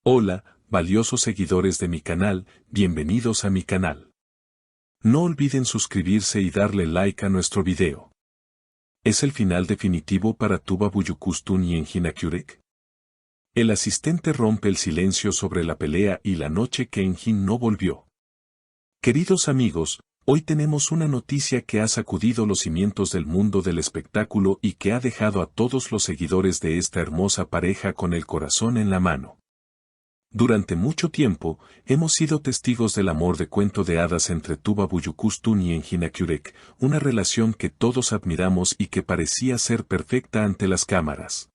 Hola, valiosos seguidores de mi canal, bienvenidos a mi canal. No olviden suscribirse y darle like a nuestro video. ¿Es el final definitivo para Tuba Büyüküstün y Engin Akyürek? El asistente rompe el silencio sobre la pelea y la noche que Engin no volvió. Queridos amigos, hoy tenemos una noticia que ha sacudido los cimientos del mundo del espectáculo y que ha dejado a todos los seguidores de esta hermosa pareja con el corazón en la mano. Durante mucho tiempo, hemos sido testigos del amor de cuento de hadas entre Tuba Büyüküstün y Engin Akyürek, una relación que todos admiramos y que parecía ser perfecta ante las cámaras.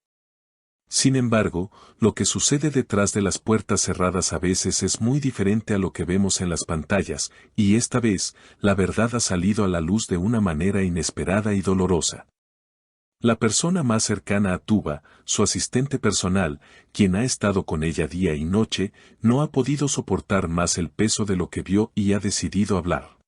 Sin embargo, lo que sucede detrás de las puertas cerradas a veces es muy diferente a lo que vemos en las pantallas, y esta vez, la verdad ha salido a la luz de una manera inesperada y dolorosa. La persona más cercana a Tuba, su asistente personal, quien ha estado con ella día y noche, no ha podido soportar más el peso de lo que vio y ha decidido hablar.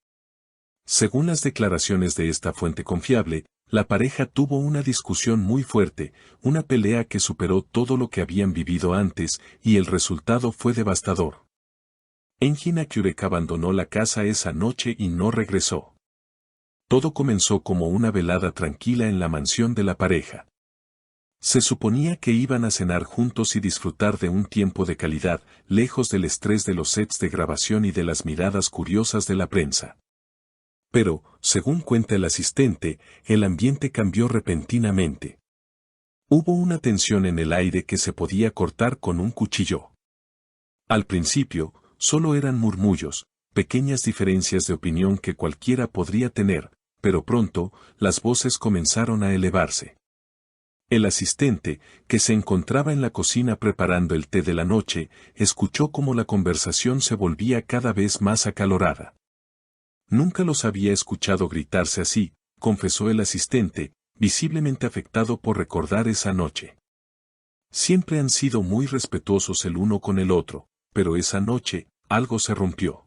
Según las declaraciones de esta fuente confiable, la pareja tuvo una discusión muy fuerte, una pelea que superó todo lo que habían vivido antes, y el resultado fue devastador. Engin Akyürek abandonó la casa esa noche y no regresó. Todo comenzó como una velada tranquila en la mansión de la pareja. Se suponía que iban a cenar juntos y disfrutar de un tiempo de calidad, lejos del estrés de los sets de grabación y de las miradas curiosas de la prensa. Pero, según cuenta el asistente, el ambiente cambió repentinamente. Hubo una tensión en el aire que se podía cortar con un cuchillo. Al principio, solo eran murmullos, pequeñas diferencias de opinión que cualquiera podría tener, pero pronto, las voces comenzaron a elevarse. El asistente, que se encontraba en la cocina preparando el té de la noche, escuchó cómo la conversación se volvía cada vez más acalorada. Nunca los había escuchado gritarse así, confesó el asistente, visiblemente afectado por recordar esa noche. Siempre han sido muy respetuosos el uno con el otro, pero esa noche, algo se rompió.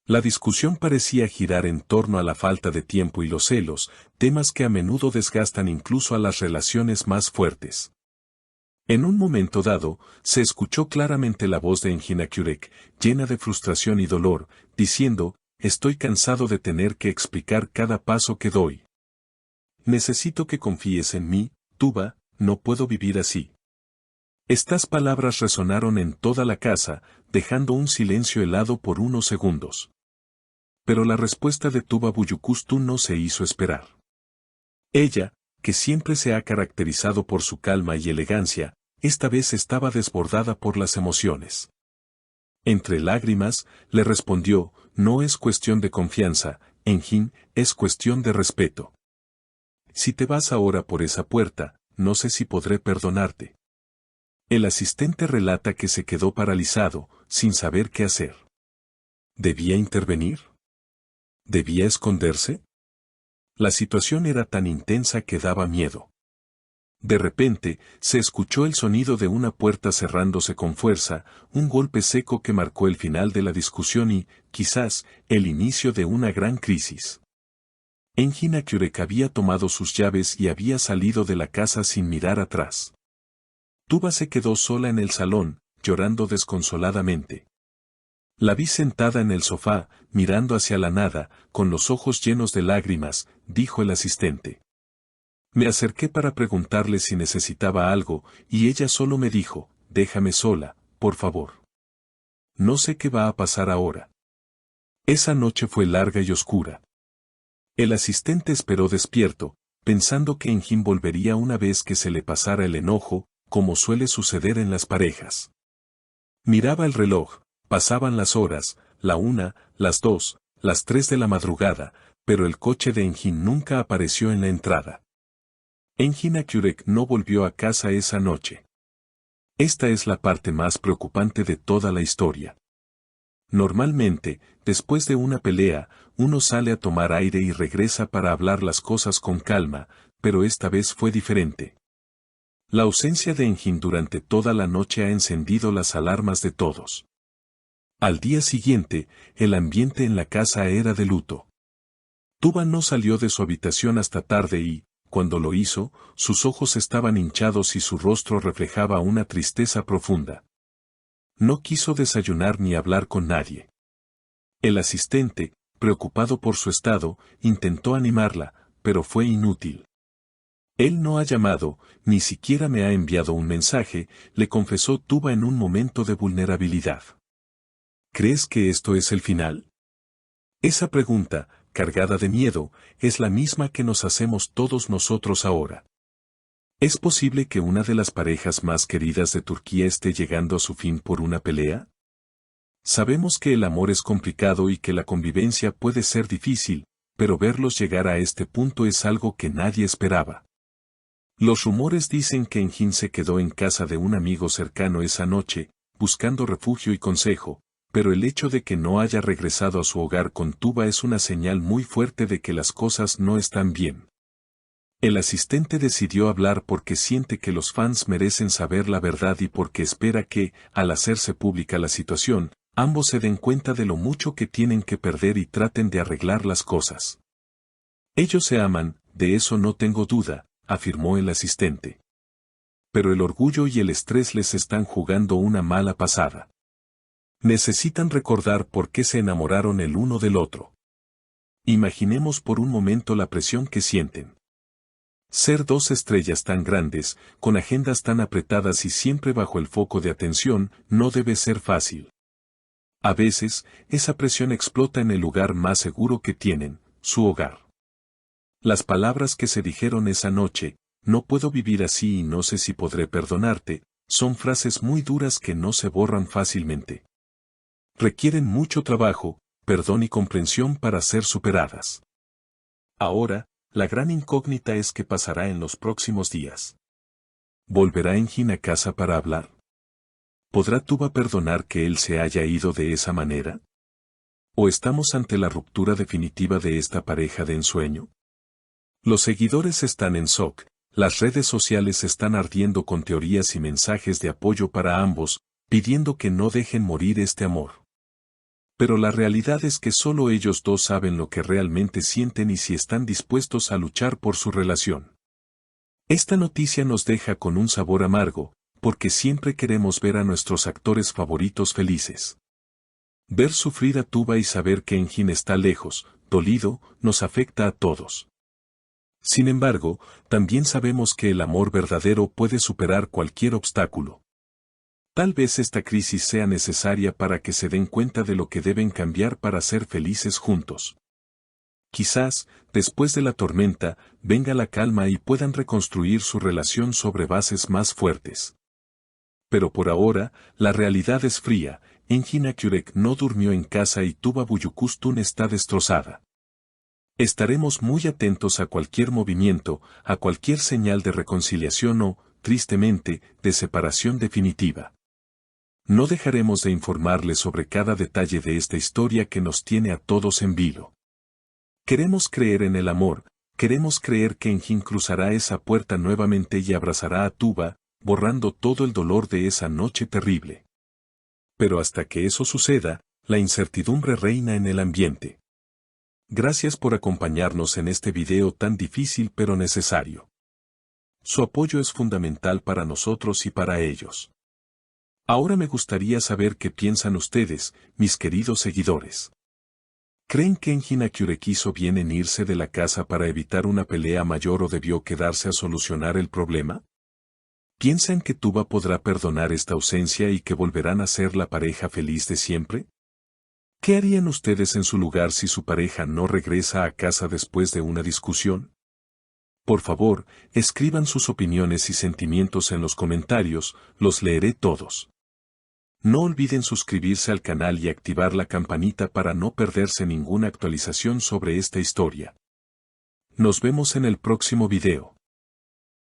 La discusión parecía girar en torno a la falta de tiempo y los celos, temas que a menudo desgastan incluso a las relaciones más fuertes. En un momento dado, se escuchó claramente la voz de Engin Akyürek, llena de frustración y dolor, diciendo: «Estoy cansado de tener que explicar cada paso que doy. Necesito que confíes en mí, Tuba, no puedo vivir así». Estas palabras resonaron en toda la casa, dejando un silencio helado por unos segundos. Pero la respuesta de Tuba Büyüküstün no se hizo esperar. Ella, que siempre se ha caracterizado por su calma y elegancia, esta vez estaba desbordada por las emociones. Entre lágrimas, le respondió: «No es cuestión de confianza, Engin, es cuestión de respeto. Si te vas ahora por esa puerta, no sé si podré perdonarte». El asistente relata que se quedó paralizado, sin saber qué hacer. ¿Debía intervenir? ¿Debía esconderse? La situación era tan intensa que daba miedo. De repente, se escuchó el sonido de una puerta cerrándose con fuerza, un golpe seco que marcó el final de la discusión y, quizás, el inicio de una gran crisis. Engin Akyürek había tomado sus llaves y había salido de la casa sin mirar atrás. Tuba se quedó sola en el salón, llorando desconsoladamente. La vi sentada en el sofá, mirando hacia la nada, con los ojos llenos de lágrimas, dijo el asistente. Me acerqué para preguntarle si necesitaba algo, y ella solo me dijo: «Déjame sola, por favor. No sé qué va a pasar ahora». Esa noche fue larga y oscura. El asistente esperó despierto, pensando que Engin volvería una vez que se le pasara el enojo, como suele suceder en las parejas. Miraba el reloj, pasaban las horas, la 1, las 2, las 3 de la madrugada, pero el coche de Engin nunca apareció en la entrada. Engin Akyürek no volvió a casa esa noche. Esta es la parte más preocupante de toda la historia. Normalmente, después de una pelea, uno sale a tomar aire y regresa para hablar las cosas con calma, pero esta vez fue diferente. La ausencia de Engin durante toda la noche ha encendido las alarmas de todos. Al día siguiente, el ambiente en la casa era de luto. Tuba no salió de su habitación hasta tarde y, cuando lo hizo, sus ojos estaban hinchados y su rostro reflejaba una tristeza profunda. No quiso desayunar ni hablar con nadie. El asistente, preocupado por su estado, intentó animarla, pero fue inútil. Él no ha llamado, ni siquiera me ha enviado un mensaje, le confesó Tuba en un momento de vulnerabilidad. ¿Crees que esto es el final? Esa pregunta, cargada de miedo, es la misma que nos hacemos todos nosotros ahora. ¿Es posible que una de las parejas más queridas de Turquía esté llegando a su fin por una pelea? Sabemos que el amor es complicado y que la convivencia puede ser difícil, pero verlos llegar a este punto es algo que nadie esperaba. Los rumores dicen que Engin se quedó en casa de un amigo cercano esa noche, buscando refugio y consejo, pero el hecho de que no haya regresado a su hogar con Tuba es una señal muy fuerte de que las cosas no están bien. El asistente decidió hablar porque siente que los fans merecen saber la verdad y porque espera que, al hacerse pública la situación, ambos se den cuenta de lo mucho que tienen que perder y traten de arreglar las cosas. Ellos se aman, de eso no tengo duda, afirmó el asistente. Pero el orgullo y el estrés les están jugando una mala pasada. Necesitan recordar por qué se enamoraron el uno del otro. Imaginemos por un momento la presión que sienten. Ser dos estrellas tan grandes, con agendas tan apretadas y siempre bajo el foco de atención, no debe ser fácil. A veces, esa presión explota en el lugar más seguro que tienen, su hogar. Las palabras que se dijeron esa noche, no puedo vivir así y no sé si podré perdonarte, son frases muy duras que no se borran fácilmente. Requieren mucho trabajo, perdón y comprensión para ser superadas. Ahora, la gran incógnita es qué pasará en los próximos días. ¿Volverá Engin a casa para hablar? ¿Podrá Tuba perdonar que él se haya ido de esa manera? ¿O estamos ante la ruptura definitiva de esta pareja de ensueño? Los seguidores están en shock, las redes sociales están ardiendo con teorías y mensajes de apoyo para ambos, pidiendo que no dejen morir este amor. Pero la realidad es que solo ellos dos saben lo que realmente sienten y si están dispuestos a luchar por su relación. Esta noticia nos deja con un sabor amargo, porque siempre queremos ver a nuestros actores favoritos felices. Ver sufrir a Tuba y saber que Engin está lejos, dolido, nos afecta a todos. Sin embargo, también sabemos que el amor verdadero puede superar cualquier obstáculo. Tal vez esta crisis sea necesaria para que se den cuenta de lo que deben cambiar para ser felices juntos. Quizás, después de la tormenta, venga la calma y puedan reconstruir su relación sobre bases más fuertes. Pero por ahora, la realidad es fría, Engin Akyurek no durmió en casa y Tuba Büyüküstün está destrozada. Estaremos muy atentos a cualquier movimiento, a cualquier señal de reconciliación o, tristemente, de separación definitiva. No dejaremos de informarles sobre cada detalle de esta historia que nos tiene a todos en vilo. Queremos creer en el amor, queremos creer que Engin cruzará esa puerta nuevamente y abrazará a Tuba, borrando todo el dolor de esa noche terrible. Pero hasta que eso suceda, la incertidumbre reina en el ambiente. Gracias por acompañarnos en este video tan difícil pero necesario. Su apoyo es fundamental para nosotros y para ellos. Ahora me gustaría saber qué piensan ustedes, mis queridos seguidores. ¿Creen que Engin Akyurek hizo bien en irse de la casa para evitar una pelea mayor o debió quedarse a solucionar el problema? ¿Piensan que Tuba podrá perdonar esta ausencia y que volverán a ser la pareja feliz de siempre? ¿Qué harían ustedes en su lugar si su pareja no regresa a casa después de una discusión? Por favor, escriban sus opiniones y sentimientos en los comentarios, los leeré todos. No olviden suscribirse al canal y activar la campanita para no perderse ninguna actualización sobre esta historia. Nos vemos en el próximo video.